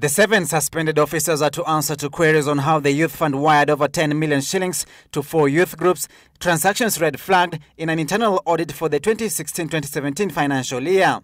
The 7 suspended officers are to answer to queries on how the youth fund wired over 10 million shillings to 4 youth groups, transactions red flagged in an internal audit for the 2016-2017 financial year.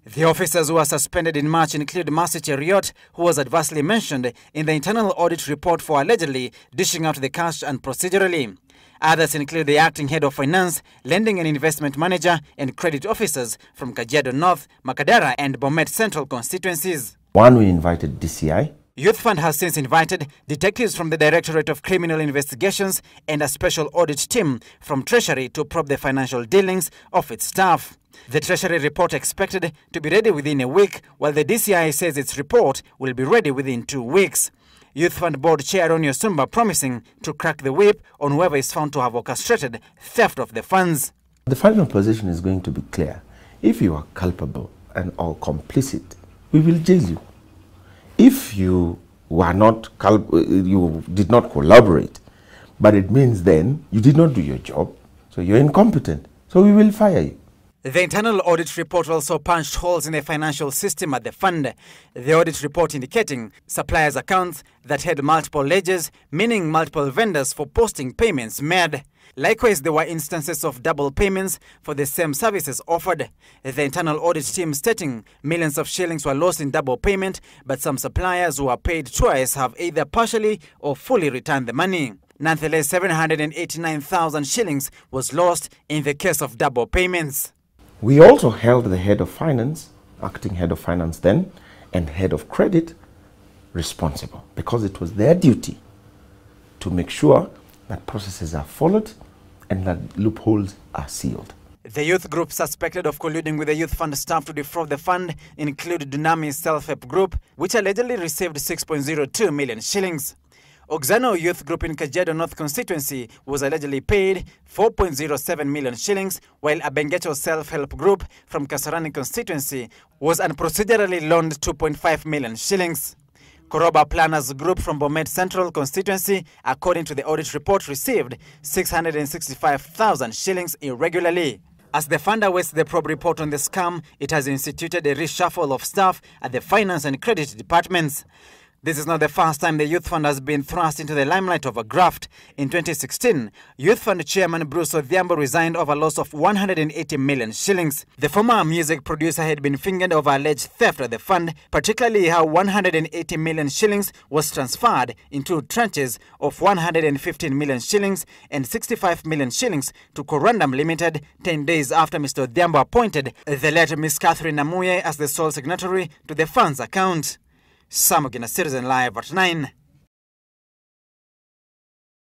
The officers who were suspended in March include Mercy Cheriot, who was adversely mentioned in the internal audit report for allegedly dishing out the cash unprocedurally. Others include the acting head of finance, lending and investment manager, and credit officers from Kajiado North, Makadara, and Bomet Central constituencies. One, we invited DCI. Youth Fund has since invited detectives from the Directorate of Criminal Investigations and a special audit team from Treasury to probe the financial dealings of its staff. The Treasury report expected to be ready within a week, while the DCI says its report will be ready within 2 weeks. Youth Fund Board Chair Ronnie Osumba promising to crack the whip on whoever is found to have orchestrated theft of the funds. The final position is going to be clear. If you are culpable and or complicit, we will jail you. If you were not you did not collaborate, but it means then you did not do your job, so you're incompetent, so we will fire you. The internal audit report also punched holes in the financial system at the fund. The audit report indicating suppliers' accounts that had multiple ledgers, meaning multiple vendors for posting payments made. Likewise, there were instances of double payments for the same services offered. The internal audit team stating millions of shillings were lost in double payment, but some suppliers who were paid twice have either partially or fully returned the money. Nonetheless, 789,000 shillings was lost in the case of double payments. We also held the head of finance, acting head of finance then, and head of credit responsible because it was their duty to make sure that processes are followed and that loopholes are sealed. The youth group suspected of colluding with the youth fund staff to defraud the fund include Dunami Self-Help Group, which allegedly received 6.02 million shillings. Oxano Youth Group in Kajiado North constituency was allegedly paid 4.07 million shillings, while Abengecho Self-Help Group from Kasarani constituency was unprocedurally loaned 2.5 million shillings. Koroba Planners Group from Bomet Central constituency, according to the audit report, received 665,000 shillings irregularly. As the fund awaits the probe report on the scam, it has instituted a reshuffle of staff at the finance and credit departments. This is not the first time the Youth Fund has been thrust into the limelight of a graft. In 2016, Youth Fund Chairman Bruce Odhiambo resigned over loss of 180 million shillings. The former music producer had been fingered over alleged theft at the fund, particularly how 180 million shillings was transferred in 2 tranches of 115 million shillings and 65 million shillings to Corundum Limited 10 days after Mr. Odhiambo appointed the late Miss Catherine Namuye as the sole signatory to the fund's account. Samogina Citizen Live at 9.